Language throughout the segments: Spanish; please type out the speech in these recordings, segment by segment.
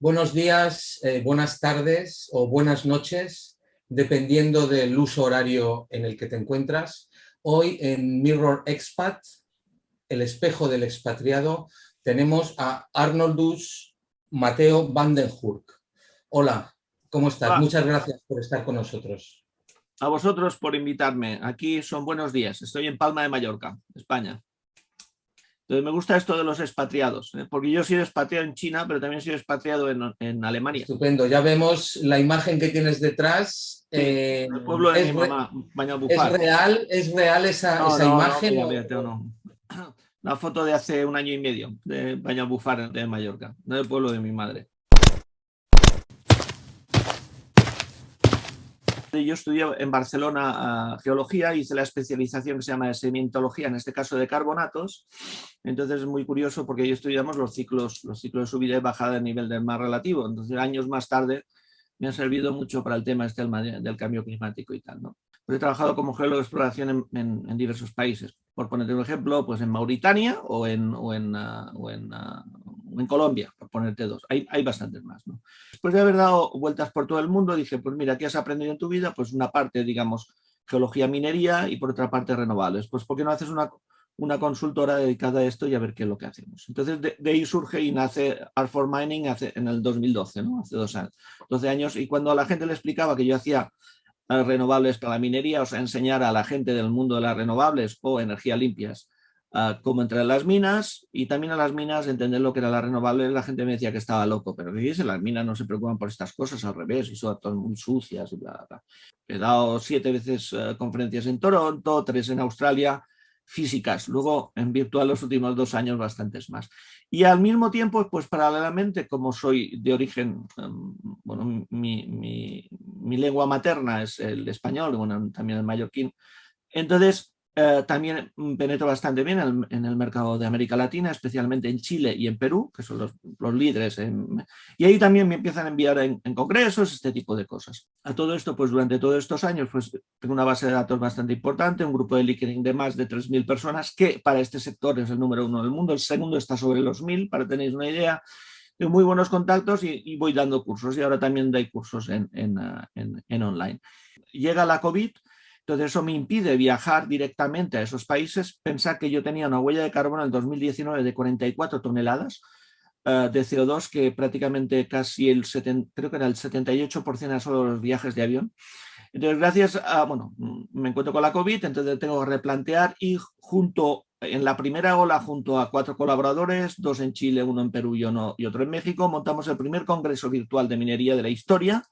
Buenos días, buenas tardes o buenas noches, dependiendo del uso horario en el que te encuentras. Hoy en Mirror Expat, el espejo del expatriado, tenemos a Arnoldus Mateo van den Hurk. Hola, ¿cómo estás? Hola, Muchas gracias por estar con nosotros. a vosotros por invitarme. Aquí son buenos días. Estoy en Palma de Mallorca, España. Entonces me gusta esto de los expatriados, porque yo he sido expatriado en China, pero también he sido expatriado en Alemania. Estupendo, ya vemos la imagen que tienes detrás. Sí, el pueblo de mi mamá, Banyalbufar. Es real No, esa no, no, imagen? mira, mira, no. Una foto de hace un año y medio de Banyalbufar de Mallorca, no del pueblo de mi madre. Yo estudié en Barcelona geología, hice la especialización que se llama de sedimentología, en este caso de carbonatos. Entonces es muy curioso porque ahí estudiamos los ciclos de subida y bajada del nivel del mar relativo. Entonces años más tarde me ha servido mucho para el tema este del cambio climático y tal, ¿no? Pues he trabajado como geólogo de exploración en diversos países. Por ponerte un ejemplo, pues en Mauritania o en Colombia, por ponerte dos. Hay bastantes más, ¿no? Después de haber dado vueltas por todo el mundo, dije, pues mira, ¿qué has aprendido en tu vida? Pues una parte, digamos, geología, minería y por otra parte renovables. Pues ¿por qué no haces una consultora dedicada a esto y a ver qué es lo que hacemos? Entonces de ahí surge y nace Art4 Mining en el 2012, ¿no? Hace 12 años. Y cuando a la gente le explicaba que yo hacía renovables para la minería, o sea, enseñar a la gente del mundo de las renovables o energías limpias cómo entrar en las minas y también a las minas entender lo que era la renovable. La gente me decía que estaba loco, pero que dice, las minas no se preocupan por estas cosas, al revés, y son todas muy sucias y bla, bla, bla. He dado 7 veces conferencias en Toronto, 3 en Australia, físicas, luego en virtual los últimos 2 años bastantes más. Y al mismo tiempo, pues paralelamente, como soy de origen, bueno, mi lengua materna es el español, bueno, también el mallorquín, entonces también penetro bastante bien en el mercado de América Latina, especialmente en Chile y en Perú, que son los líderes. Y ahí también me empiezan a enviar en congresos, este tipo de cosas. A todo esto, pues durante todos estos años, pues tengo una base de datos bastante importante, un grupo de LinkedIn de más de 3.000 personas, que para este sector es el número 1 del mundo, el segundo está sobre los 1.000, para tener una idea. Tengo muy buenos contactos y voy dando cursos, y ahora también doy cursos en online. Llega la COVID. Entonces eso me impide viajar directamente a esos países. Pensar que yo tenía una huella de carbono en el 2019 de 44 toneladas de CO2, que prácticamente casi creo que era el 78% de solo los viajes de avión. Entonces, gracias a, bueno, me encuentro con la COVID, entonces tengo que replantear y en la primera ola, junto a 4 colaboradores, 2 en Chile, 1 en Perú y otro en México, montamos el primer congreso virtual de minería de la historia,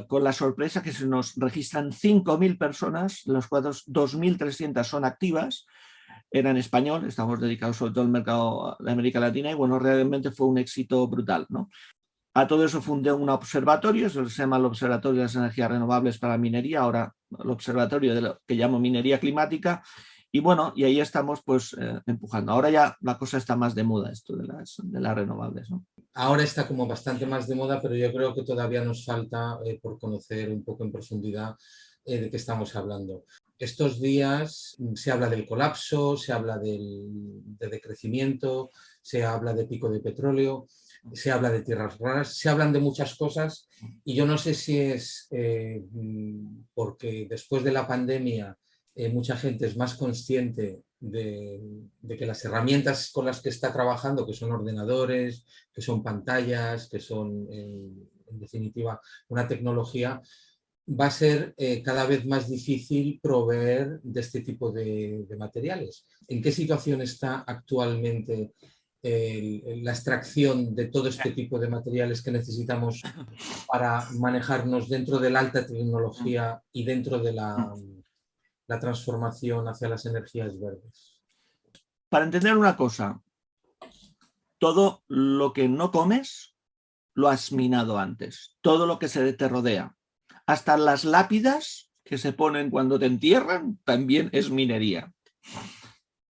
con la sorpresa que se nos registran 5.000 personas, de las cuales 2.300 son activas, era en español, estamos dedicados sobre todo al mercado de América Latina y bueno, realmente fue un éxito brutal, ¿no? A todo eso fundé un observatorio, eso se llama el Observatorio de las Energías Renovables para Minería, ahora el Observatorio de lo que llamo Minería Climática, y bueno, y ahí estamos pues empujando. Ahora ya la cosa está más de moda, esto de las renovables, ¿no? Ahora está como bastante más de moda, pero yo creo que todavía nos falta por conocer un poco en profundidad de qué estamos hablando. Estos días se habla del colapso, se habla de decrecimiento, se habla de pico de petróleo, se habla de tierras raras, se hablan de muchas cosas y yo no sé si es porque después de la pandemia mucha gente es más consciente de que las herramientas con las que está trabajando, que son ordenadores, que son pantallas, que son, en definitiva, una tecnología, va a ser cada vez más difícil proveer de este tipo de materiales. ¿En qué situación está actualmente la extracción de todo este tipo de materiales que necesitamos para manejarnos dentro de la alta tecnología y dentro de la transformación hacia las energías verdes? Para entender una cosa, todo lo que no comes lo has minado antes, todo lo que se te rodea, hasta las lápidas que se ponen cuando te entierran, también es minería.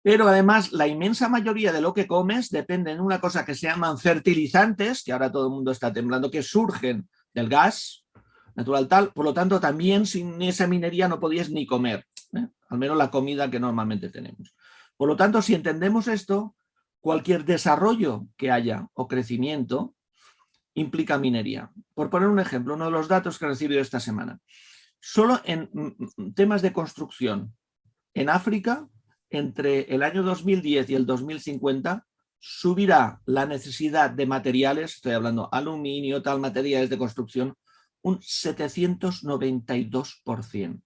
Pero además la inmensa mayoría de lo que comes depende de una cosa que se llaman fertilizantes, que ahora todo el mundo está temblando, que surgen del gas natural tal, por lo tanto también sin esa minería no podías ni comer, al menos la comida que normalmente tenemos. Por lo tanto, si entendemos esto, cualquier desarrollo que haya o crecimiento implica minería. Por poner un ejemplo, uno de los datos que he recibido esta semana. Solo en temas de construcción, en África, entre el año 2010 y el 2050, subirá la necesidad de materiales, estoy hablando aluminio, tal, materiales de construcción, un 792%.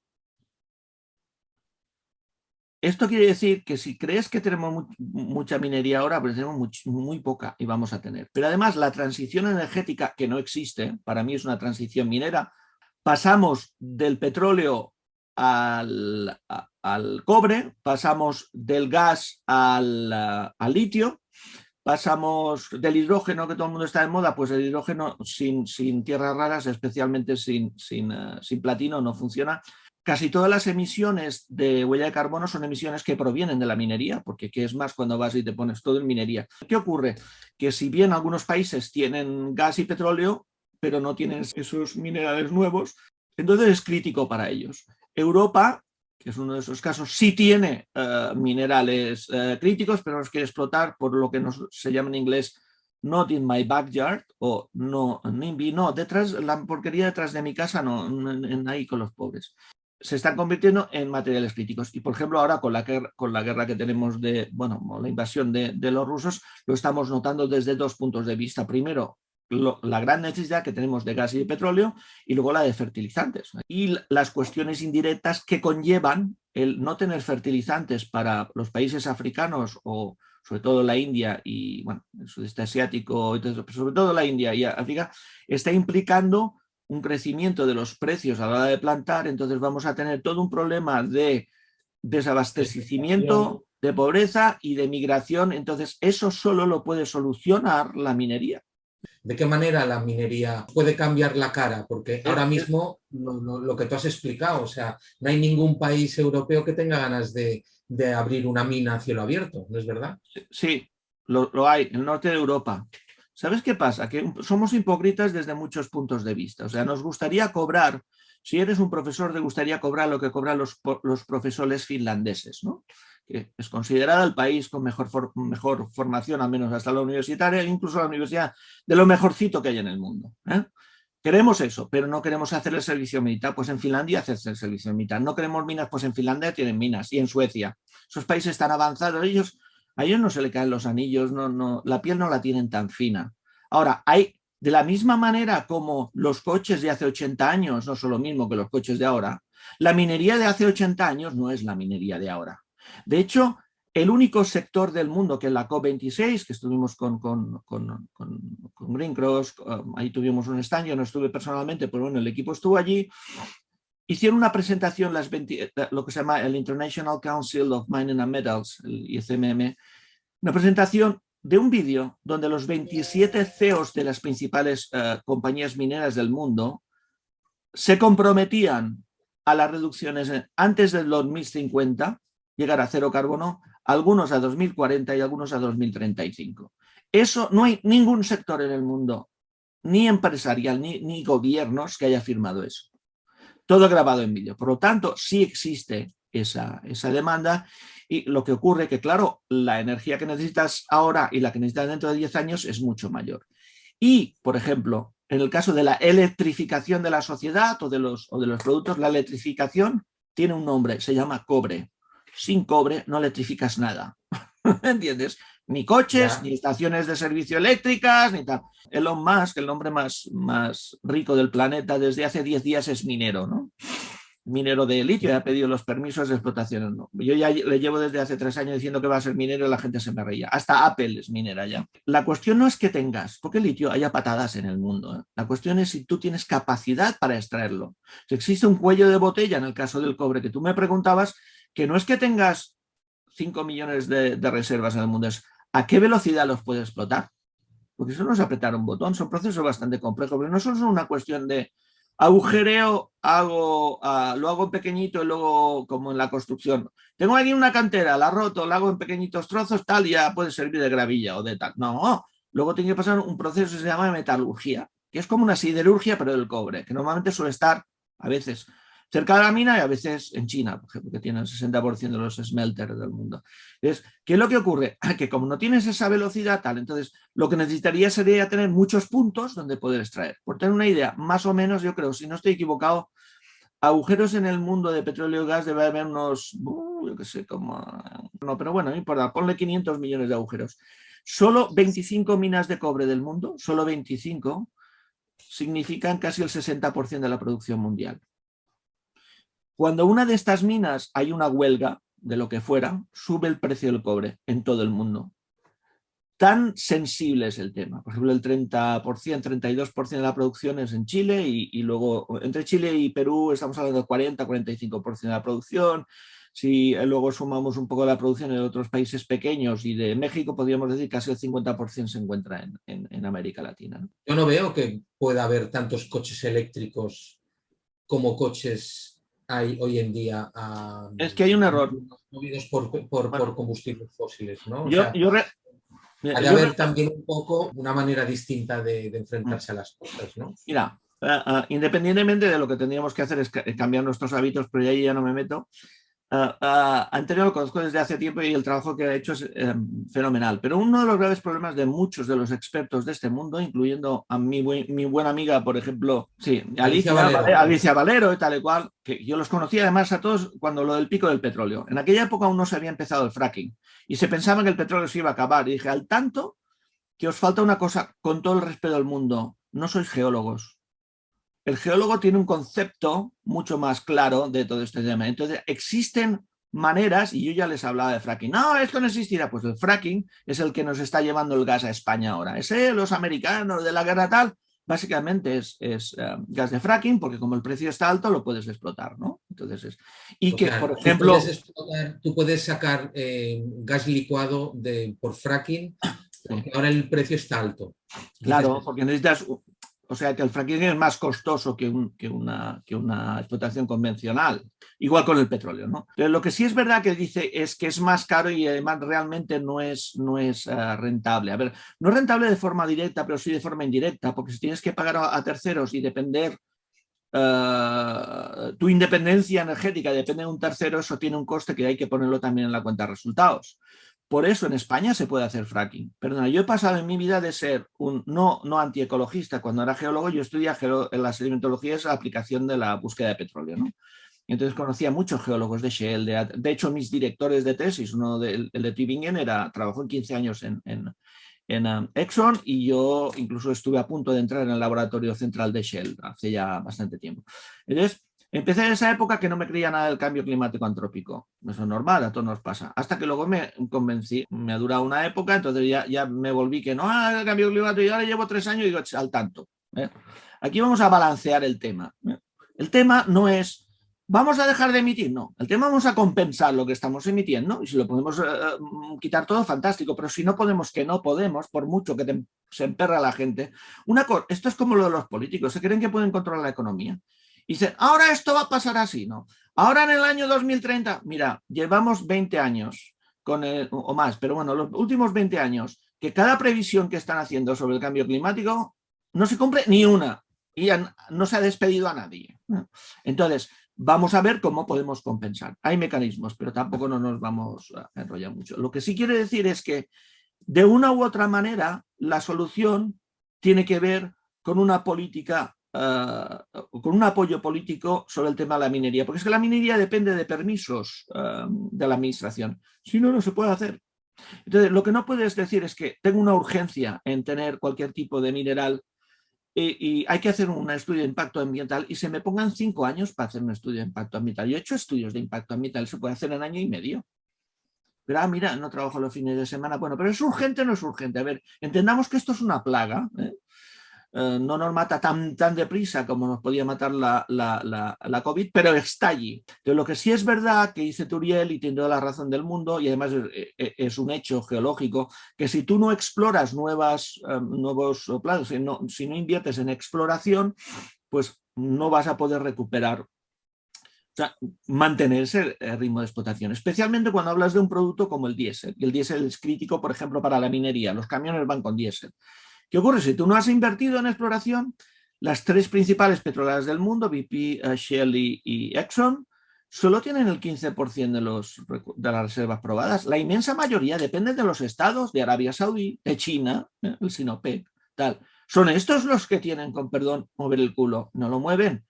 Esto quiere decir que si crees que tenemos mucha minería ahora, pues tenemos muy poca y vamos a tener. Pero además la transición energética, que no existe, para mí es una transición minera, pasamos del petróleo al cobre, pasamos del gas al litio, pasamos del hidrógeno, que todo el mundo está de moda, pues el hidrógeno sin tierras raras, especialmente sin platino, no funciona. Casi todas las emisiones de huella de carbono son emisiones que provienen de la minería, porque ¿qué es más cuando vas y te pones todo en minería? ¿Qué ocurre? Que si bien algunos países tienen gas y petróleo, pero no tienen esos minerales nuevos, entonces es crítico para ellos. Europa, que es uno de esos casos, sí tiene minerales críticos, pero los quiere explotar por lo que se llama en inglés not in my backyard, o no, NIMBY, no, detrás, la porquería detrás de mi casa, no, ahí con los pobres. Se están convirtiendo en materiales críticos. Y, por ejemplo, ahora con la guerra que tenemos la invasión de los rusos, lo estamos notando desde dos puntos de vista. Primero, la gran necesidad que tenemos de gas y de petróleo, y luego la de fertilizantes. Y las cuestiones indirectas que conllevan el no tener fertilizantes para los países africanos, o sobre todo la India y el sudeste asiático, sobre todo la India y África, está implicando un crecimiento de los precios a la hora de plantar. Entonces vamos a tener todo un problema de desabastecimiento, de pobreza y de migración. Entonces eso solo lo puede solucionar la minería. ¿De qué manera la minería puede cambiar la cara? Porque ahora mismo lo que tú has explicado, o sea, no hay ningún país europeo que tenga ganas de abrir una mina a cielo abierto, ¿no es verdad? Sí, lo hay, en el norte de Europa. ¿Sabes qué pasa? Que somos hipócritas desde muchos puntos de vista. O sea, nos gustaría cobrar, si eres un profesor, te gustaría cobrar lo que cobran los profesores finlandeses, ¿no? Que es considerada el país con mejor formación, al menos hasta la universitaria, incluso la universidad de lo mejorcito que hay en el mundo. Queremos eso, pero no queremos hacer el servicio militar. Pues en Finlandia haces el servicio militar. No queremos minas, pues en Finlandia tienen minas, y en Suecia. Esos países tan avanzados, a ellos no se le caen los anillos, la piel no la tienen tan fina. Ahora, de la misma manera como los coches de hace 80 años no son lo mismo que los coches de ahora, la minería de hace 80 años no es la minería de ahora. De hecho, el único sector del mundo que en la COP26, que estuvimos con Green Cross, ahí tuvimos un stand, yo no estuve personalmente, pero bueno, el equipo estuvo allí, hicieron una presentación, lo que se llama el International Council of Mining and Metals, el ICMM, una presentación de un vídeo donde los 27 CEOs de las principales compañías mineras del mundo se comprometían a las reducciones antes del 2050, llegar a cero carbono, algunos a 2040 y algunos a 2035. Eso no hay ningún sector en el mundo, ni empresarial, ni gobiernos, que haya firmado eso. Todo grabado en vídeo. Por lo tanto, sí existe esa demanda, y lo que ocurre que, claro, la energía que necesitas ahora y la que necesitas dentro de 10 años es mucho mayor. Y, por ejemplo, en el caso de la electrificación de la sociedad o de los productos, la electrificación tiene un nombre, se llama cobre. Sin cobre no electrificas nada. ¿Entiendes? Ni coches, ni estaciones de servicio eléctricas, ni tal. Elon Musk, el hombre más rico del planeta, desde hace 10 días es minero, ¿no? Minero de litio, ya ha pedido los permisos de explotación. ¿No? Yo ya le llevo desde hace 3 años diciendo que va a ser minero y la gente se me reía. Hasta Apple es minera ya. La cuestión no es que tengas, porque el litio haya patadas en el mundo. ¿eh? La cuestión es si tú tienes capacidad para extraerlo. Si existe un cuello de botella en el caso del cobre que tú me preguntabas, que no es que tengas 5 millones de reservas en el mundo, es a qué velocidad los puedes explotar. Porque eso no es apretar un botón, son procesos bastante complejos, pero no solo es una cuestión de agujereo, lo hago en pequeñito y luego como en la construcción. Tengo aquí una cantera, la roto, la hago en pequeñitos trozos, tal, y ya puede servir de gravilla o de tal. No, luego tiene que pasar un proceso que se llama metalurgia, que es como una siderurgia, pero del cobre, que normalmente suele estar a veces cerca de la mina y a veces en China, por ejemplo, que tiene el 60% de los smelters del mundo. Entonces, ¿qué es lo que ocurre? Que como no tienes esa velocidad tal, entonces lo que necesitaría sería tener muchos puntos donde poder extraer. Por tener una idea, más o menos, yo creo, si no estoy equivocado, agujeros en el mundo de petróleo y gas debe haber unos, yo qué sé, como... No, pero bueno, no importa, ponle 500 millones de agujeros. Solo 25 minas de cobre del mundo, solo 25, significan casi el 60% de la producción mundial. Cuando una de estas minas hay una huelga, de lo que fuera, sube el precio del cobre en todo el mundo. Tan sensible es el tema. Por ejemplo, el 30%, 32% de la producción es en Chile y luego entre Chile y Perú estamos hablando del 40, 45% de la producción. Si luego sumamos un poco la producción de otros países pequeños y de México, podríamos decir que casi el 50% se encuentra en América Latina, ¿no? Yo no veo que pueda haber tantos coches eléctricos como coches hay hoy en día Es que hay un error. movidos Bueno, por combustibles fósiles, ¿no? O yo, sea, yo, ha de yo haber también un poco una manera distinta de enfrentarse a las cosas, ¿no? Mira, independientemente de lo que tendríamos que hacer es cambiar nuestros hábitos, pero ahí ya no me meto. Antonio lo conozco desde hace tiempo y el trabajo que ha hecho es fenomenal. Pero uno de los graves problemas de muchos de los expertos de este mundo, incluyendo a mi buena amiga, por ejemplo, sí, Alicia Valero y tal y cual, que yo los conocía además a todos cuando lo del pico del petróleo. En aquella época aún no se había empezado el fracking y se pensaba que el petróleo se iba a acabar. Y dije, al tanto que os falta una cosa, con todo el respeto del mundo, no sois geólogos. El geólogo tiene un concepto mucho más claro de todo este tema. Entonces, existen maneras, y yo ya les hablaba de fracking. No, esto no existirá. Pues el fracking es el que nos está llevando el gas a España ahora. Los americanos de la guerra tal, básicamente es gas de fracking, porque como el precio está alto, lo puedes explotar, ¿no? Entonces y que, por ejemplo... Tú puedes sacar gas licuado por fracking, porque ahora el precio está alto. Claro, porque necesitas... O sea que el fracking es más costoso que una explotación convencional, igual con el petróleo, ¿no? Pero lo que sí es verdad que dice es que es más caro y además realmente no es rentable. A ver, no es rentable de forma directa, pero sí de forma indirecta, porque si tienes que pagar a terceros y depender, tu independencia energética depende de un tercero, eso tiene un coste que hay que ponerlo también en la cuenta de resultados. Por eso en España se puede hacer fracking. Perdona, yo he pasado en mi vida de ser un no antiecologista. Cuando era geólogo, yo estudié en la sedimentología, es la aplicación de la búsqueda de petróleo, ¿no? Entonces conocía a muchos geólogos de Shell. De hecho, mis directores de tesis, uno el de Tübingen, trabajó en 15 años en Exxon y yo incluso estuve a punto de entrar en el laboratorio central de Shell hace ya bastante tiempo. Entonces, empecé en esa época que no me creía nada del cambio climático antrópico. Eso es normal, a todos nos pasa. Hasta que luego me convencí. Me ha durado una época, entonces ya me volví que no, el cambio climático, y ahora llevo 3 años y digo, al tanto. Aquí vamos a balancear el tema. El tema no es, ¿vamos a dejar de emitir? No. El tema vamos a compensar lo que estamos emitiendo y si lo podemos quitar todo, fantástico. Pero si no podemos, que no podemos, por mucho que se emperra la gente. Esto es como lo de los políticos. Se creen que pueden controlar la economía. Y dicen, ahora esto va a pasar así, ¿no? Ahora en el año 2030, mira, llevamos 20 años o más, pero bueno, los últimos 20 años, que cada previsión que están haciendo sobre el cambio climático no se cumple ni una y no se ha despedido a nadie. Entonces, vamos a ver cómo podemos compensar. Hay mecanismos, pero tampoco no nos vamos a enrollar mucho. Lo que sí quiere decir es que de una u otra manera la solución tiene que ver con una política, con un apoyo político sobre el tema de la minería, porque es que la minería depende de permisos de la administración. Si no, no se puede hacer. Entonces, lo que no puedes decir es que tengo una urgencia en tener cualquier tipo de mineral y hay que hacer un estudio de impacto ambiental y se me pongan 5 años para hacer un estudio de impacto ambiental. Yo he hecho estudios de impacto ambiental, se puede hacer en 1 año y medio. Pero, mira, no trabajo los fines de semana. Bueno, pero ¿es urgente o no es urgente? A ver, entendamos que esto es una plaga, no nos mata tan deprisa como nos podía matar la COVID, pero está allí. Entonces, lo que sí es verdad que dice Turiel, y tiene toda la razón del mundo, y además es un hecho geológico, que si tú no exploras nuevos planos, si no inviertes en exploración, pues no vas a poder recuperar, o sea, mantener ese ritmo de explotación, especialmente cuando hablas de un producto como el diésel. Y el diésel es crítico, por ejemplo, para la minería. Los camiones van con diésel. ¿Qué ocurre? Si tú no has invertido en exploración, las 3 principales petroleras del mundo, BP, Shell y Exxon, solo tienen el 15% de las reservas probadas. La inmensa mayoría dependen de los estados, de Arabia Saudí, de China, el Sinopec, tal. Son estos los que tienen, con perdón, mover el culo. No lo mueven.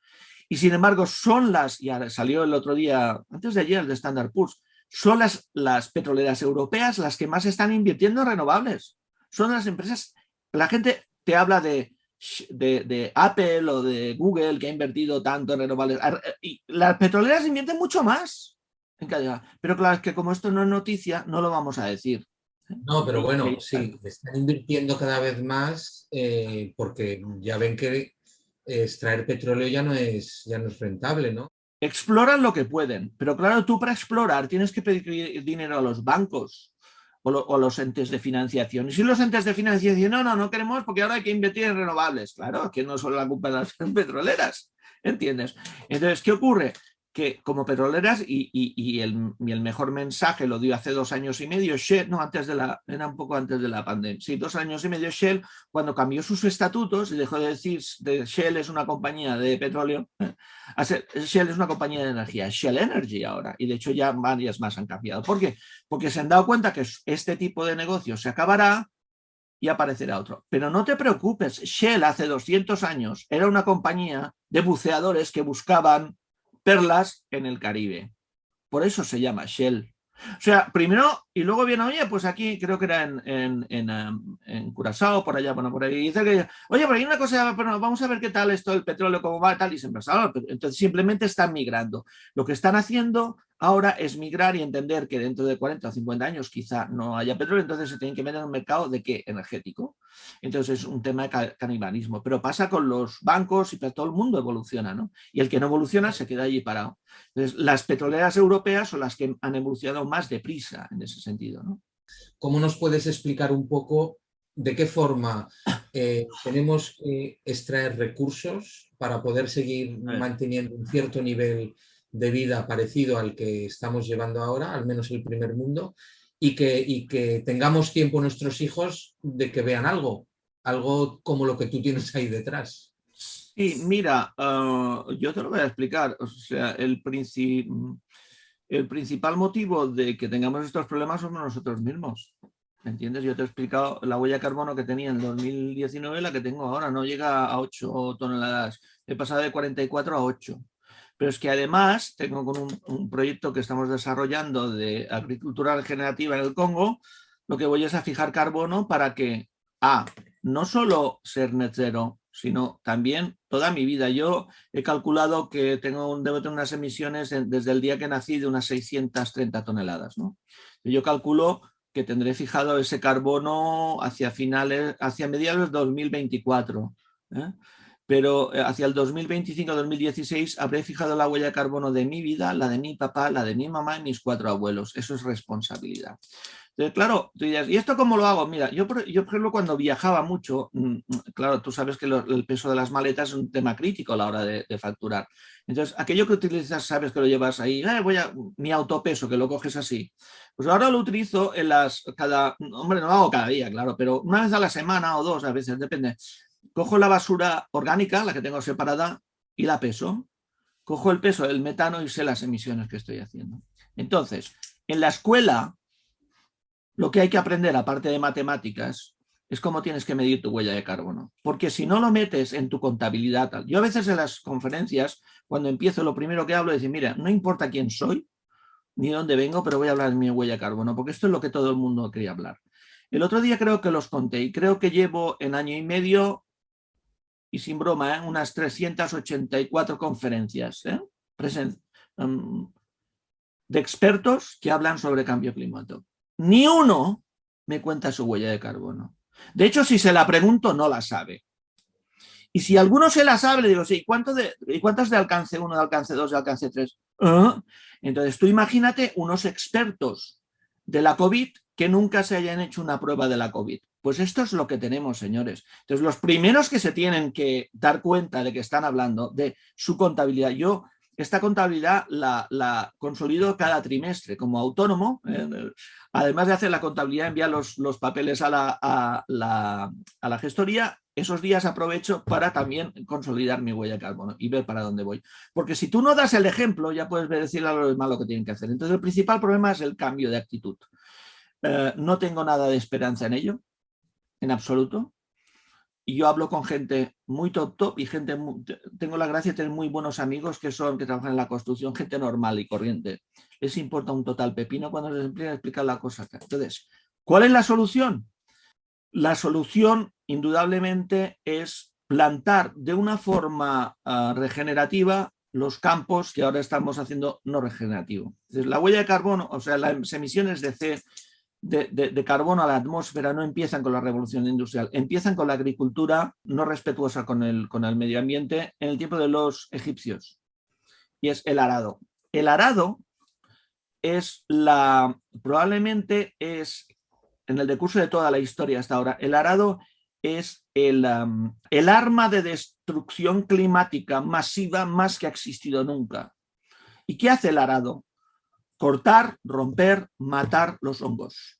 Y sin embargo, son ya salió el otro día, antes de ayer, de Standard Poor's, son las petroleras europeas las que más están invirtiendo en renovables. Son las empresas, la gente te habla de Apple o de Google, que ha invertido tanto en renovables. Y las petroleras invierten mucho más en calidad. Pero claro, es que como esto no es noticia, no lo vamos a decir. No, pero bueno, sí, están invirtiendo cada vez más porque ya ven que extraer petróleo ya no es rentable, ¿no? Exploran lo que pueden, pero claro, tú para explorar tienes que pedir dinero a los bancos o a los entes de financiación. Y si los entes de financiación dicen, no queremos porque ahora hay que invertir en renovables. Claro, que no son la culpa de las petroleras, ¿entiendes? Entonces, ¿qué ocurre? Que como petroleras, y el mejor mensaje lo dio hace 2 años y medio Shell, no, era un poco antes de la pandemia, sí, 2 años y medio Shell, cuando cambió sus estatutos y dejó de decir Shell es una compañía de petróleo, Shell es una compañía de energía, Shell Energy ahora, y de hecho ya varias más han cambiado. ¿Por qué? Porque se han dado cuenta que este tipo de negocio se acabará y aparecerá otro. Pero no te preocupes, Shell hace 200 años era una compañía de buceadores que buscaban perlas en el Caribe. Por eso se llama Shell. O sea, primero, y luego viene, oye, pues aquí creo que era en Curazao, por allá, bueno, por ahí, dice que, oye, pero hay una cosa, pero vamos a ver qué tal esto, el petróleo, cómo va, tal, y se empezaba. Entonces simplemente están migrando. Lo que están haciendo ahora es migrar y entender que dentro de 40 o 50 años quizá no haya petróleo, entonces se tienen que meter en un mercado de qué, energético. Entonces es un tema de canibalismo, pero pasa con los bancos y todo el mundo evoluciona, ¿no? Y el que no evoluciona se queda allí parado. Entonces, las petroleras europeas son las que han evolucionado más deprisa en ese sentido, ¿no? ¿Cómo nos puedes explicar un poco de qué forma tenemos que extraer recursos para poder seguir manteniendo un cierto nivel de vida parecido al que estamos llevando ahora, al menos el primer mundo, y que tengamos tiempo nuestros hijos de que vean algo como lo que tú tienes ahí detrás? Sí, mira, yo te lo voy a explicar. O sea, el principal motivo de que tengamos estos problemas somos nosotros mismos. ¿Me entiendes? Yo te he explicado la huella de carbono que tenía en 2019, la que tengo ahora, no llega a 8 toneladas. He pasado de 44 a 8. Pero es que además tengo con un proyecto que estamos desarrollando de agricultura regenerativa en el Congo, lo que voy es a fijar carbono para que, no solo ser net zero, sino también toda mi vida. Yo he calculado que debo tener unas emisiones desde el día que nací de unas 630 toneladas, ¿no? Yo calculo que tendré fijado ese carbono hacia mediados de 2024, ¿eh? Pero hacia el 2025-2016 habré fijado la huella de carbono de mi vida, la de mi papá, la de mi mamá y mis 4 abuelos. Eso es responsabilidad. Entonces, claro, tú dirás, ¿y esto cómo lo hago? Mira, yo por ejemplo, cuando viajaba mucho, claro, tú sabes que el peso de las maletas es un tema crítico a la hora de facturar. Entonces, aquello que utilizas, sabes que lo llevas ahí, mi autopeso, que lo coges así. Pues ahora lo utilizo hombre, no lo hago cada día, claro, pero una vez a la semana o 2, a veces, depende. Cojo la basura orgánica, la que tengo separada, y la peso. Cojo el peso del metano y sé las emisiones que estoy haciendo. Entonces, en la escuela, lo que hay que aprender, aparte de matemáticas, es cómo tienes que medir tu huella de carbono. Porque si no lo metes en tu contabilidad, yo a veces en las conferencias, cuando empiezo, lo primero que hablo es decir, mira, no importa quién soy, ni dónde vengo, pero voy a hablar de mi huella de carbono, porque esto es lo que todo el mundo quería hablar. El otro día creo que los conté y creo que llevo en año y medio, y sin broma, unas 384 conferencias de expertos que hablan sobre cambio climático. Ni uno me cuenta su huella de carbono. De hecho, si se la pregunto, no la sabe. Y si alguno se la sabe, le digo, sí, ¿cuántas de alcance 1, de alcance 2, de alcance 3? Entonces, tú imagínate unos expertos de la COVID que nunca se hayan hecho una prueba de la COVID. Pues esto es lo que tenemos, señores. Entonces, los primeros que se tienen que dar cuenta de que están hablando de su contabilidad, yo esta contabilidad la consolido cada trimestre como autónomo. Además de hacer la contabilidad, enviar los papeles a la gestoría. Esos días aprovecho para también consolidar mi huella de carbono y ver para dónde voy. Porque si tú no das el ejemplo, ya puedes decirle a los demás lo que tienen que hacer. Entonces, el principal problema es el cambio de actitud. No tengo nada de esperanza en ello, en absoluto. Y yo hablo con gente muy top y tengo la gracia de tener muy buenos amigos que trabajan en la construcción, gente normal y corriente. Les importa un total pepino cuando les empiezan a explicar la cosa. Entonces, ¿cuál es la solución? La solución, indudablemente, es plantar de una forma regenerativa los campos que ahora estamos haciendo no regenerativo. Entonces, la huella de carbono, o sea, las emisiones de carbono a la atmósfera no empiezan con la revolución industrial, empiezan con la agricultura no respetuosa con el medio ambiente en el tiempo de los egipcios, y es el arado. El arado es probablemente es, en el decurso de toda la historia hasta ahora, el arado es el arma de destrucción climática masiva más que ha existido nunca. ¿Y qué hace el arado? Cortar, romper, matar los hongos.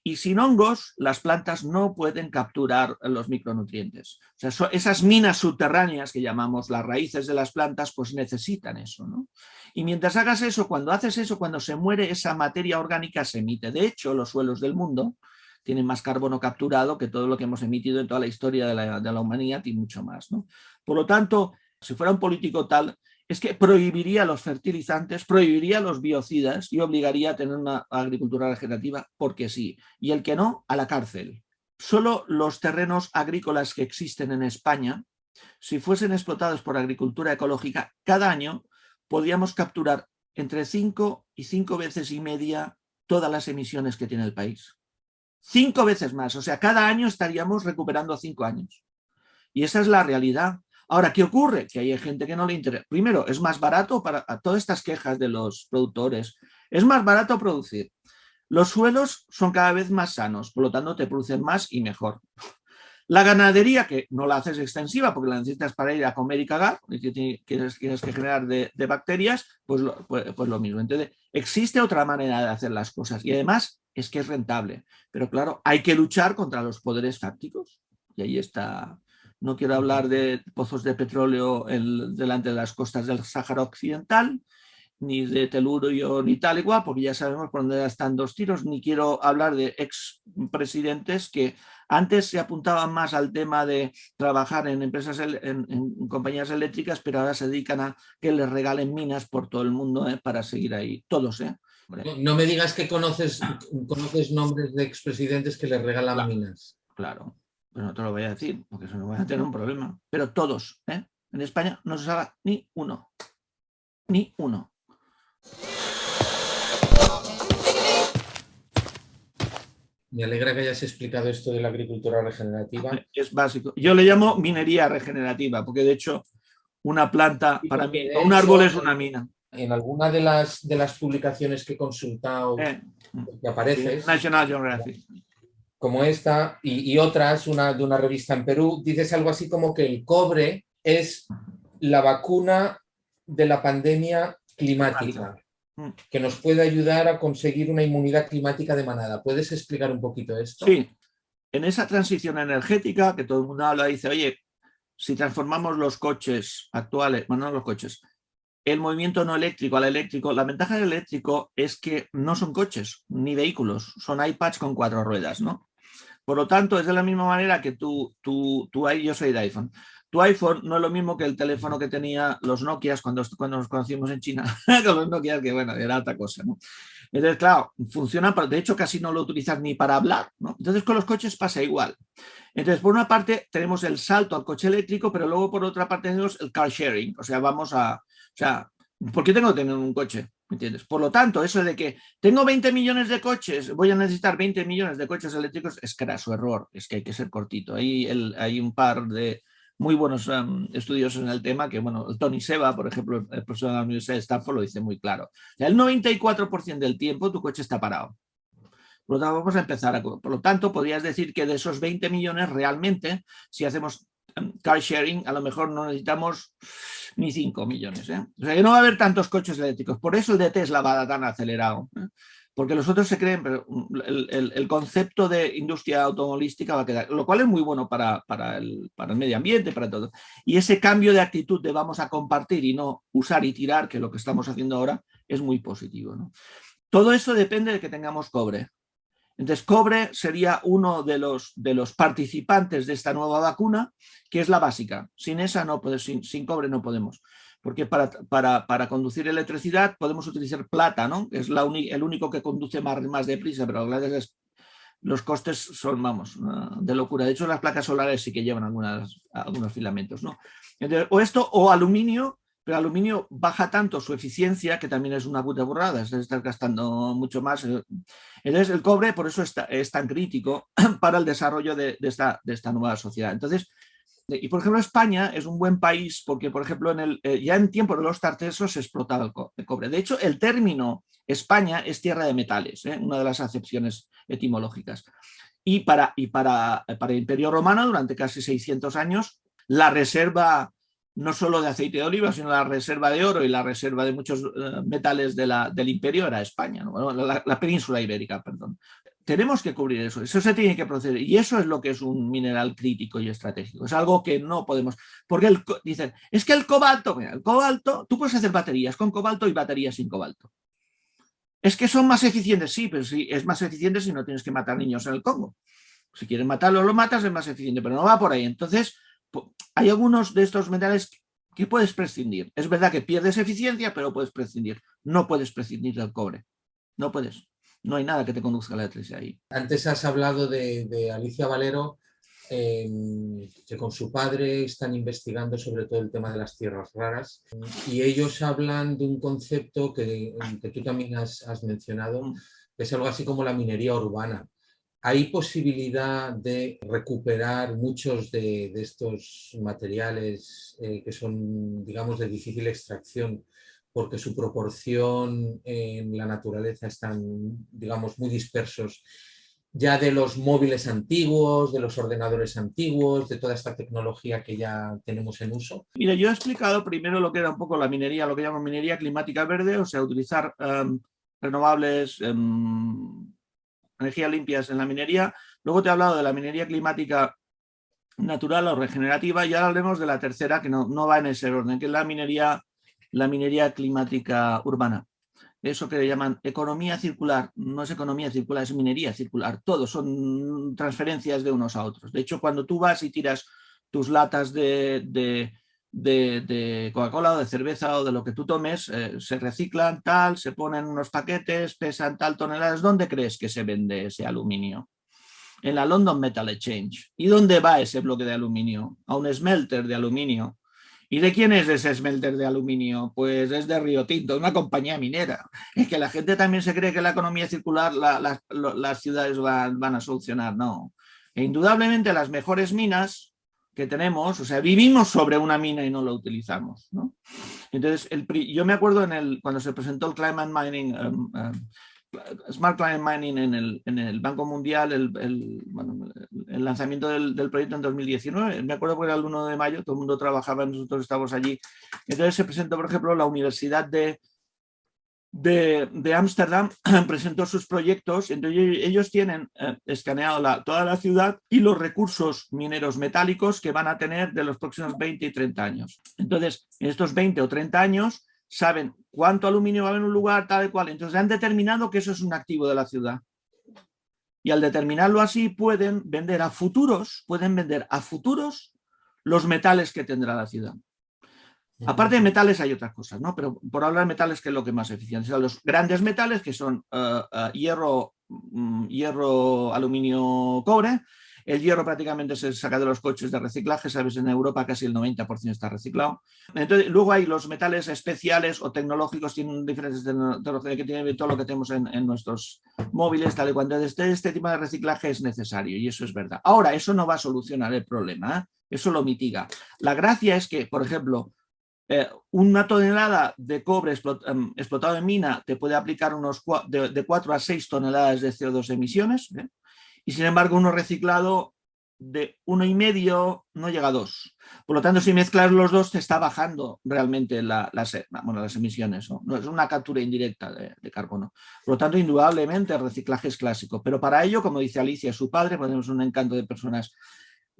Y sin hongos, las plantas no pueden capturar los micronutrientes. O sea, esas minas subterráneas que llamamos las raíces de las plantas, pues necesitan eso, ¿no? Y mientras hagas eso, cuando se muere, esa materia orgánica se emite. De hecho, los suelos del mundo tienen más carbono capturado que todo lo que hemos emitido en toda la historia de la humanidad y mucho más, ¿no? Por lo tanto, si fuera un político tal, es que prohibiría los fertilizantes, prohibiría los biocidas y obligaría a tener una agricultura regenerativa porque sí. Y el que no, a la cárcel. Solo los terrenos agrícolas que existen en España, si fuesen explotados por agricultura ecológica, cada año podríamos capturar entre 5 y 5 veces y media todas las emisiones que tiene el país. 5 veces más. O sea, cada año estaríamos recuperando 5 años. Y esa es la realidad. Ahora, ¿qué ocurre? Que hay gente que no le interesa. Primero, es más barato para todas estas quejas de los productores. Es más barato producir. Los suelos son cada vez más sanos, por lo tanto te producen más y mejor. La ganadería, que no la haces extensiva porque la necesitas para ir a comer y cagar, y tienes que generar de bacterias, pues lo mismo. Entonces, existe otra manera de hacer las cosas y además es que es rentable. Pero claro, hay que luchar contra los poderes fácticos y ahí está. No quiero hablar de pozos de petróleo delante de las costas del Sáhara Occidental, ni de teluro ni tal igual, porque ya sabemos por dónde están dos tiros, ni quiero hablar de expresidentes que antes se apuntaban más al tema de trabajar en empresas, en compañías eléctricas, pero ahora se dedican a que les regalen minas por todo el mundo para seguir ahí, todos. No me digas que conoces nombres de expresidentes que les regalan minas. Claro. Pues no te lo voy a decir, porque eso no voy a tener un problema. Pero todos, en España no se sabe ni uno. Ni uno. Me alegra que hayas explicado esto de la agricultura regenerativa. Es básico. Yo le llamo minería regenerativa, porque de hecho una planta, para mí, un árbol es una mina. En alguna de las publicaciones que he consultado, que apareces, National Geographic, como esta y otras, de una revista en Perú, dices algo así como que el cobre es la vacuna de la pandemia climática, que nos puede ayudar a conseguir una inmunidad climática de manada. ¿Puedes explicar un poquito esto? Sí, en esa transición energética que todo el mundo habla, dice, oye, si transformamos los coches actuales, bueno, no los coches, el movimiento no eléctrico al eléctrico, la ventaja del eléctrico es que no son coches ni vehículos, son iPads con 4 ruedas, ¿no? Por lo tanto, es de la misma manera que yo soy de iPhone. Tu iPhone no es lo mismo que el teléfono que tenía los Nokias cuando nos conocimos en China, con los Nokias, que bueno, era otra cosa, ¿no? Entonces, claro, funciona, de hecho casi no lo utilizas ni para hablar, ¿no? Entonces con los coches pasa igual. Entonces, por una parte tenemos el salto al coche eléctrico, pero luego por otra parte tenemos el car sharing, o sea, ¿por qué tengo que tener un coche? ¿Me entiendes? Por lo tanto, eso de que tengo 20 millones de coches, voy a necesitar 20 millones de coches eléctricos, es craso error, es que hay que ser cortito. Hay un par de muy buenos estudios en el tema que, bueno, el Tony Seba, por ejemplo, el profesor de la Universidad de Stanford lo dice muy claro. O sea, el 94% del tiempo tu coche está parado. Por lo tanto, vamos a empezar. Por lo tanto, podrías decir que de esos 20 millones, realmente, si hacemos car sharing, a lo mejor no necesitamos Ni 5 millones. O sea que no va a haber tantos coches eléctricos. Por eso el de Tesla va tan acelerado. Porque los otros se creen, pero el concepto de industria automovilística va a quedar, lo cual es muy bueno para el medio ambiente, para todo. Y ese cambio de actitud de vamos a compartir y no usar y tirar, que es lo que estamos haciendo ahora, es muy positivo, ¿no? Todo eso depende de que tengamos cobre. Entonces, cobre sería uno de los participantes de esta nueva vacuna, que es la básica. Sin esa no puede, sin cobre no podemos. Porque para conducir electricidad podemos utilizar plata, ¿no? Es el único que conduce más deprisa, pero los costes son, vamos, de locura. De hecho, las placas solares sí que llevan algunos filamentos, ¿no? Entonces, o esto o aluminio, pero aluminio baja tanto su eficiencia que también es una puta burrada, es estar gastando mucho más. Entonces, el cobre por eso es tan crítico para el desarrollo de esta nueva sociedad. Entonces, y por ejemplo, España es un buen país porque, por ejemplo, ya en tiempos de los tartesos se explotaba el cobre. De hecho, el término España es tierra de metales, una de las acepciones etimológicas. Y para el Imperio Romano, durante casi 600 años, la reserva no solo de aceite de oliva, sino la reserva de oro y la reserva de muchos metales del imperio era España, ¿no? Bueno, la península ibérica, perdón. Tenemos que cubrir eso se tiene que proceder y eso es lo que es un mineral crítico y estratégico, es algo que no podemos, porque dicen, es que el cobalto, mira, el cobalto, tú puedes hacer baterías con cobalto y baterías sin cobalto. Es que son más eficientes, sí, pero sí, es más eficiente si no tienes que matar niños en el Congo. Si quieres matarlo, lo matas, es más eficiente, pero no va por ahí. Entonces, hay algunos de estos metales que puedes prescindir. Es verdad que pierdes eficiencia, pero puedes prescindir. No puedes prescindir del cobre. No puedes. No hay nada que te conduzca a la electricidad ahí. Antes has hablado de Alicia Valero, que con su padre están investigando sobre todo el tema de las tierras raras y ellos hablan de un concepto que tú también has mencionado, que es algo así como la minería urbana. ¿Hay posibilidad de recuperar muchos de estos materiales que son, digamos, de difícil extracción porque su proporción en la naturaleza están, digamos, muy dispersos, ya de los móviles antiguos, de los ordenadores antiguos, de toda esta tecnología que ya tenemos en uso? Mira, yo he explicado primero lo que era un poco la minería, lo que llaman minería climática verde, o sea, utilizar renovables, energías limpias en la minería. Luego te he hablado de la minería climática natural o regenerativa y ahora hablemos de la tercera, que no va en ese orden, que es la minería climática urbana. Eso que le llaman economía circular, no es economía circular, es minería circular. Todos son transferencias de unos a otros. De hecho, cuando tú vas y tiras tus latas de Coca-Cola o de cerveza o de lo que tú tomes, se reciclan tal, se ponen unos paquetes, pesan tal toneladas. ¿Dónde crees que se vende ese aluminio? En la London Metal Exchange. ¿Y dónde va ese bloque de aluminio? A un smelter de aluminio. ¿Y de quién es ese smelter de aluminio? Pues es de Río Tinto, una compañía minera. Es que la gente también se cree que la economía circular las ciudades van a solucionar. No. E indudablemente las mejores minas que tenemos, o sea, vivimos sobre una mina y no la utilizamos, ¿no? Entonces, yo me acuerdo cuando se presentó el Climate Mining, Smart Climate Mining en el Banco Mundial, el lanzamiento del proyecto en 2019. Me acuerdo que era el 1 de mayo, todo el mundo trabajaba, nosotros estábamos allí. Entonces se presentó, por ejemplo, la Universidad de Ámsterdam presentó sus proyectos. Entonces ellos tienen escaneado toda la ciudad y los recursos mineros metálicos que van a tener de los próximos 20 y 30 años. Entonces, en estos 20 o 30 años saben cuánto aluminio va a haber en un lugar, tal y cual. Entonces han determinado que eso es un activo de la ciudad. Y al determinarlo así pueden vender a futuros los metales que tendrá la ciudad. Aparte de metales hay otras cosas, ¿no? Pero por hablar de metales, que es lo que más eficiente. O sea, los grandes metales que son hierro, aluminio, cobre. El hierro prácticamente se saca de los coches de reciclaje, sabes, en Europa casi el 90% está reciclado. Entonces, luego hay los metales especiales o tecnológicos, tienen diferentes tecnologías que tienen todo lo que tenemos en nuestros móviles, tal y cual. Este tipo de reciclaje es necesario y eso es verdad. Ahora, eso no va a solucionar el problema, ¿eh? Eso lo mitiga. La gracia es que, por ejemplo, una tonelada de cobre explotado en mina te puede aplicar de 4 a 6 toneladas de CO2 emisiones, ¿eh? Y sin embargo uno reciclado de 1,5 no llega a 2. Por lo tanto, si mezclas los dos, te está bajando realmente las emisiones, ¿no? No es una captura indirecta de carbono. Por lo tanto, indudablemente el reciclaje es clásico. Pero para ello, como dice Alicia, su padre, tenemos un encanto de personas.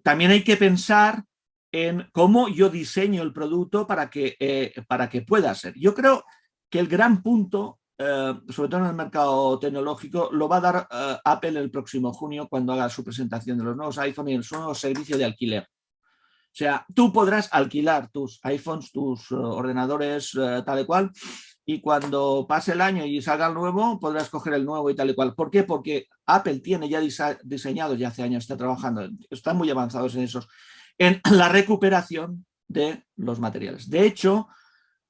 También hay que pensar en cómo yo diseño el producto para que pueda ser. Yo creo que el gran punto, sobre todo en el mercado tecnológico, lo va a dar Apple el próximo junio cuando haga su presentación de los nuevos iPhone y el nuevo servicio de alquiler. O sea, tú podrás alquilar tus iPhones, tus ordenadores tal y cual, y cuando pase el año y salga el nuevo, podrás coger el nuevo y tal y cual. ¿Por qué? Porque Apple tiene ya diseñados, ya hace años está trabajando, están muy avanzados en eso, en la recuperación de los materiales. De hecho,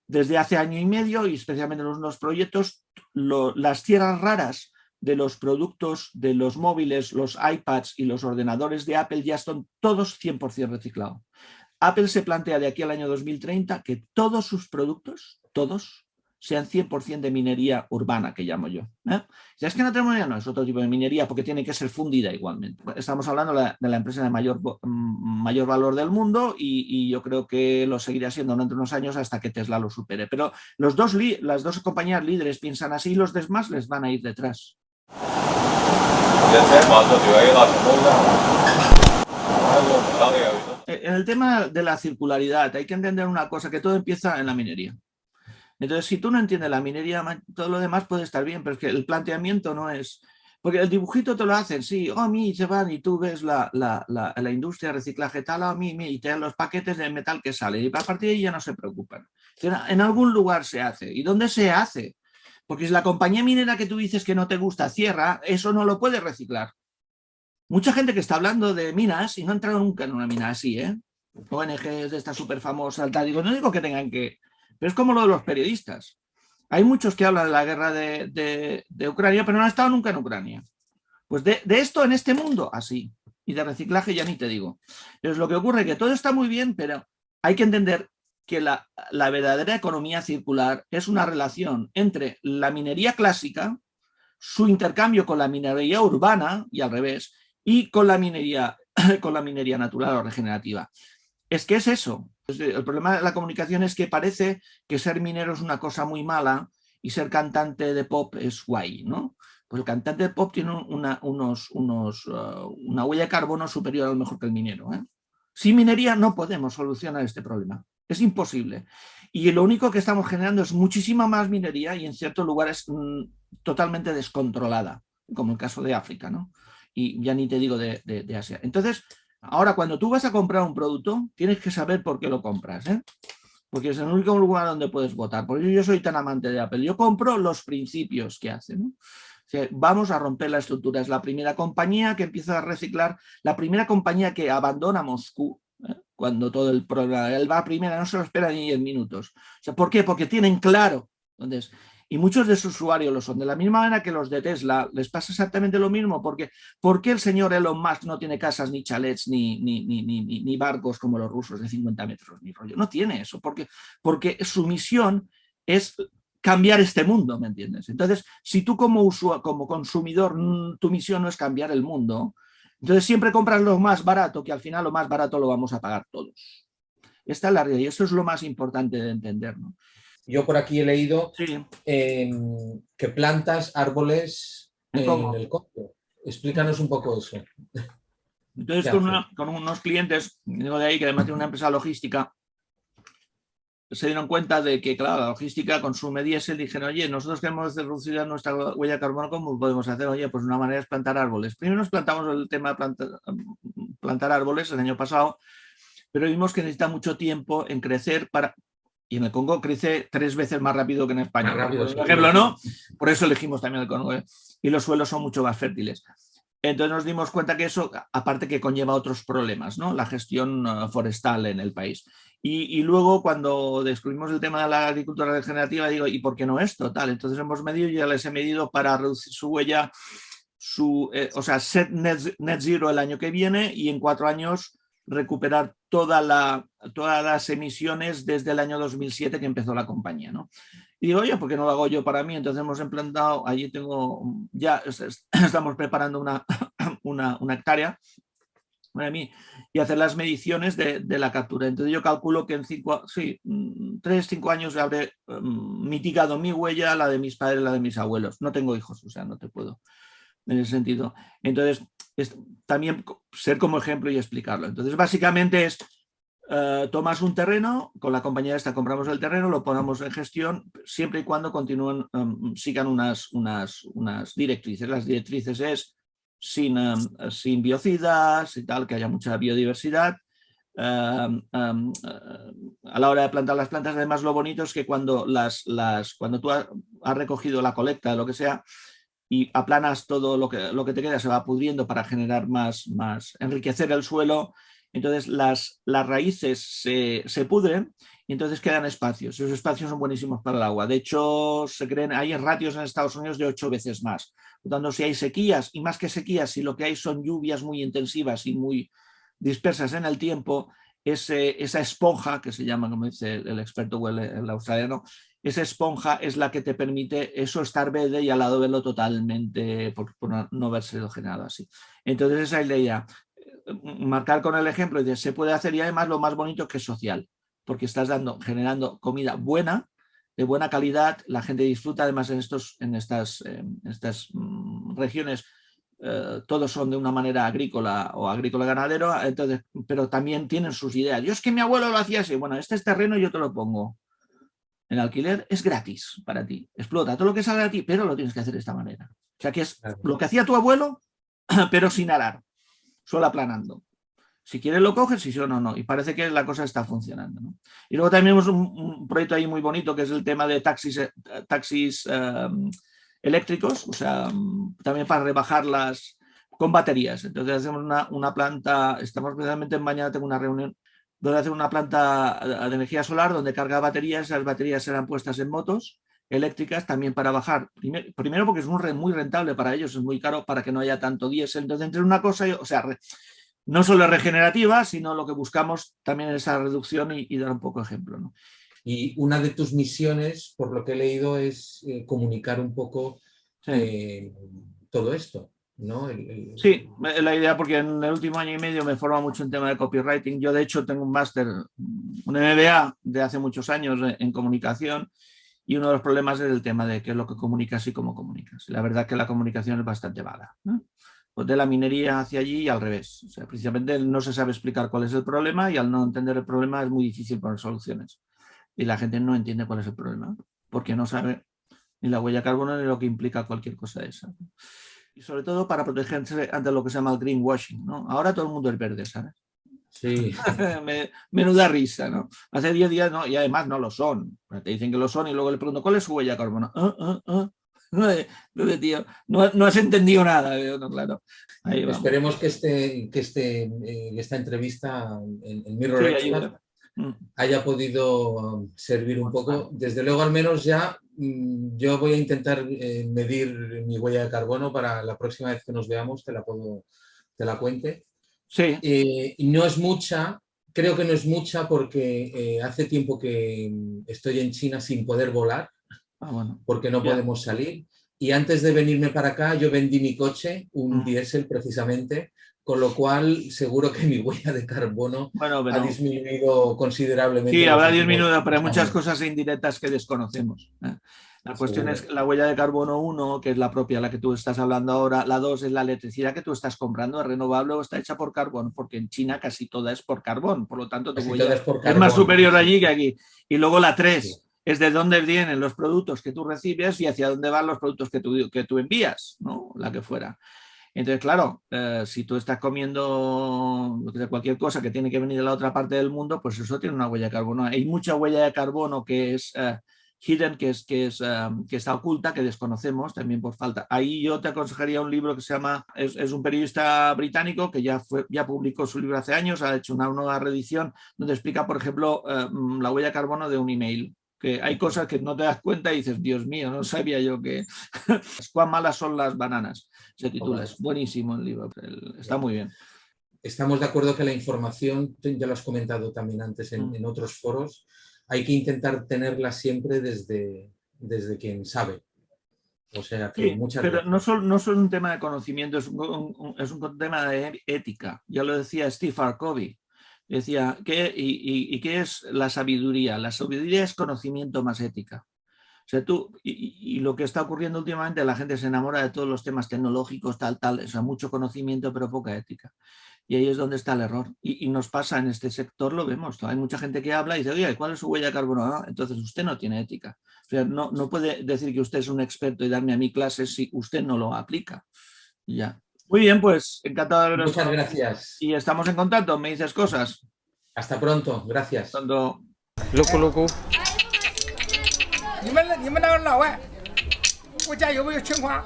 desde hace 1,5 años, y especialmente en los nuevos proyectos, las tierras raras de los productos de los móviles, los iPads y los ordenadores de Apple ya son todos 100% reciclados. Apple se plantea de aquí al año 2030 que todos sus productos, todos, sean 100% de minería urbana, que llamo yo. Si es que no tenemos minería, no, es otro tipo de minería porque tiene que ser fundida igualmente. Estamos hablando de la empresa de mayor valor del mundo y yo creo que lo seguirá siendo dentro de unos años hasta que Tesla lo supere. Pero las dos compañías líderes piensan así y los demás les van a ir detrás. En el tema de la circularidad hay que entender una cosa, que todo empieza en la minería. Entonces, si tú no entiendes la minería, todo lo demás puede estar bien, pero es que el planteamiento no es... Porque el dibujito te lo hacen, sí, se van y tú ves la industria de reciclaje tal, y te dan los paquetes de metal que salen y a partir de ahí ya no se preocupan. En algún lugar se hace. ¿Y dónde se hace? Porque si la compañía minera que tú dices que no te gusta cierra, eso no lo puedes reciclar. Mucha gente que está hablando de minas y no ha entrado nunca en una mina así, ONGs de esta súper famosa, no digo que tengan que... Pero es como lo de los periodistas. Hay muchos que hablan de la guerra de Ucrania, pero no han estado nunca en Ucrania. Pues de esto en este mundo, así. Y de reciclaje ya ni te digo. Entonces lo que ocurre es que todo está muy bien, pero hay que entender que la verdadera economía circular es una relación entre la minería clásica, su intercambio con la minería urbana y al revés, y con la minería natural o regenerativa. Es que es eso. El problema de la comunicación es que parece que ser minero es una cosa muy mala y ser cantante de pop es guay, ¿no? Pues el cantante de pop tiene una huella de carbono superior a lo mejor que el minero. Sin minería no podemos solucionar este problema. Es imposible. Y lo único que estamos generando es muchísima más minería y en ciertos lugares totalmente descontrolada, como el caso de África, ¿no? Y ya ni te digo de Asia. Entonces, ahora cuando tú vas a comprar un producto, tienes que saber por qué lo compras, porque es el único lugar donde puedes votar. Por eso yo soy tan amante de Apple. Yo compro los principios que hacen, ¿no? O sea, vamos a romper la estructura. Es la primera compañía que empieza a reciclar, la primera compañía que abandona Moscú, cuando todo el problema, él va primera, no se lo espera ni 10 minutos. O sea, ¿por qué? Porque tienen claro dónde es. Y muchos de sus usuarios lo son. De la misma manera que los de Tesla, les pasa exactamente lo mismo. Porque ¿por qué el señor Elon Musk no tiene casas, ni chalets, ni barcos como los rusos de 50 metros? Ni rollo. No tiene eso. Porque su misión es cambiar este mundo, ¿me entiendes? Entonces, si tú como consumidor, tu misión no es cambiar el mundo, entonces siempre compras lo más barato, que al final lo más barato lo vamos a pagar todos. Esta es la realidad y esto es lo más importante de entender, ¿no? Yo por aquí he leído sí. Que plantas árboles en el Congo. Explícanos un poco eso. Entonces, con unos clientes, digo de ahí, que además tiene una empresa logística, se dieron cuenta de que, claro, la logística consume diésel y dijeron, oye, nosotros queremos reducir nuestra huella de carbono, ¿cómo podemos hacer? Oye, pues una manera es plantar árboles. Primero nos plantamos el tema de plantar árboles el año pasado, pero vimos que necesita mucho tiempo en crecer y en el Congo crece 3 veces más rápido que en España. Por ejemplo, ¿no? Por eso elegimos también el Congo. Y los suelos son mucho más fértiles. Entonces nos dimos cuenta que eso, aparte que conlleva otros problemas, ¿no? La gestión forestal en el país. Y luego cuando descubrimos el tema de la agricultura regenerativa, digo, ¿y por qué no esto? Tal. Entonces hemos medido, ya les he medido para reducir su huella, o sea, set net zero el año que viene y en 4 años recuperar todas las emisiones desde el año 2007 que empezó la compañía, ¿no? Y digo, oye, ¿por qué no lo hago yo para mí? Entonces hemos implantado, allí ya estamos preparando una hectárea y hacer las mediciones de la captura. Entonces yo calculo que en 3-5 años habré mitigado mi huella, la de mis padres, la de mis abuelos. No tengo hijos, o sea, no te puedo en ese sentido. Entonces, también ser como ejemplo y explicarlo. Entonces, básicamente es, tomas un terreno, con la compañía esta compramos el terreno, lo ponemos en gestión, siempre y cuando continúen, sigan unas directrices. Las directrices es sin biocidas y tal, que haya mucha biodiversidad. A la hora de plantar las plantas, además lo bonito es que cuando tú has recogido la colecta, lo que sea, y aplanas todo lo que te queda, se va pudriendo para generar más enriquecer el suelo. Entonces las raíces se pudren y entonces quedan espacios. Esos espacios son buenísimos para el agua. De hecho, hay ratios en Estados Unidos de 8 veces más. Por lo tanto, si hay sequías, y más que sequías, si lo que hay son lluvias muy intensivas y muy dispersas en el tiempo, esa esponja, que se llama, como dice el experto, el australiano, esa esponja es la que te permite eso estar verde y al lado verlo totalmente, por no verse generado así. Entonces esa es la idea. Marcar con el ejemplo, se puede hacer, y además lo más bonito es que es social, porque estás generando comida buena, de buena calidad, la gente disfruta. Además en estas regiones todos son de una manera agrícola o agrícola-ganadero, entonces, pero también tienen sus ideas. Yo es que mi abuelo lo hacía así, bueno, este es terreno y yo te lo pongo en alquiler, es gratis para ti, explota todo lo que salga de ti, pero lo tienes que hacer de esta manera. O sea que es lo que hacía tu abuelo, pero sin arar, solo aplanando. Si quieres lo coges, si no. Y parece que la cosa está funcionando, ¿no? Y luego también tenemos un proyecto ahí muy bonito, que es el tema de taxis eléctricos, o sea, también para rebajarlas con baterías. Entonces hacemos una planta, estamos precisamente mañana, tengo una reunión donde hacer una planta de energía solar donde carga baterías. Las baterías serán puestas en motos eléctricas también para bajar. Primero porque es muy rentable para ellos, es muy caro para que no haya tanto diésel. Entonces, entre una cosa y, o sea, no solo es regenerativa, sino lo que buscamos también es esa reducción y dar un poco de ejemplo, ¿no? Y una de tus misiones, por lo que he leído, es comunicar un poco todo esto, ¿no? Sí, la idea, porque en el último año y medio me forma mucho en tema de copywriting. Yo, de hecho, tengo un máster, un MBA de hace muchos años en comunicación, y uno de los problemas es el tema de qué es lo que comunicas y cómo comunicas. La verdad que la comunicación es bastante vaga, ¿no? Pues de la minería hacia allí y al revés. O sea, precisamente no se sabe explicar cuál es el problema, y al no entender el problema es muy difícil poner soluciones. Y la gente no entiende cuál es el problema, porque no sabe ni la huella de carbono ni lo que implica cualquier cosa de esa. Y sobre todo para protegerse ante lo que se llama el greenwashing, ¿no? Ahora todo el mundo es verde, ¿sabes? Sí. Menuda risa, ¿no? Hace 10 días no, y además no lo son. Te dicen que lo son y luego le pregunto, ¿cuál es su huella de carbono? Tío, no has entendido nada. No, claro. Ahí vamos. Esperemos que esta entrevista en Mirror Expert haya podido servir un poco. Desde luego, al menos ya yo voy a intentar medir mi huella de carbono para la próxima vez que nos veamos, te la cuente. Sí. Y no es mucha, creo que no es mucha, porque hace tiempo que estoy en China sin poder volar, bueno, porque no podemos salir. Y antes de venirme para acá, yo vendí mi coche, un diésel precisamente, con lo cual seguro que mi huella de carbono ha disminuido considerablemente. Sí, habrá disminuido, pero hay muchas cosas indirectas que desconocemos. La cuestión es la huella de carbono 1, que es la propia, la que tú estás hablando ahora. La 2 es la electricidad que tú estás comprando, es renovable o está hecha por carbón, porque en China casi toda es por carbón, por lo tanto tu huella es más superior allí que aquí. Y luego la 3 es de dónde vienen los productos que tú recibes y hacia dónde van los productos que tú envías, ¿no? La que fuera. Entonces, claro, si tú estás comiendo cualquier cosa que tiene que venir de la otra parte del mundo, pues eso tiene una huella de carbono. Hay mucha huella de carbono que es hidden, que está oculta, que desconocemos también por falta. Ahí yo te aconsejaría un libro que se llama, es un periodista británico que ya publicó su libro hace años, ha hecho una nueva reedición donde explica, por ejemplo, la huella de carbono de un email. Que hay cosas que no te das cuenta y dices, Dios mío, no sabía yo que cuán malas son las bananas. Se titula, es buenísimo el libro, está muy bien. Estamos de acuerdo que la información, ya lo has comentado también antes en otros foros, hay que intentar tenerla siempre desde quien sabe. O sea que Sí, muchas pero gracias. no solo un tema de conocimiento, es un tema de ética. Ya lo decía Steve Harcovy. Decía, ¿qué es la sabiduría? La sabiduría es conocimiento más ética. O sea, y lo que está ocurriendo últimamente, la gente se enamora de todos los temas tecnológicos, tal, o sea, mucho conocimiento, pero poca ética. Y ahí es donde está el error. Y nos pasa en este sector, lo vemos. Hay mucha gente que habla y dice, oye, ¿cuál es su huella de carbono? Ah, entonces usted no tiene ética. O sea, no puede decir que usted es un experto y darme a mí clases si usted no lo aplica. Y ya. Muy bien, pues encantado de haberos Muchas conocido. gracias. Y estamos en contacto, me dices cosas. Hasta pronto. Gracias. Cuando 噜咕噜咕。你们那个老外，国家有没有情况？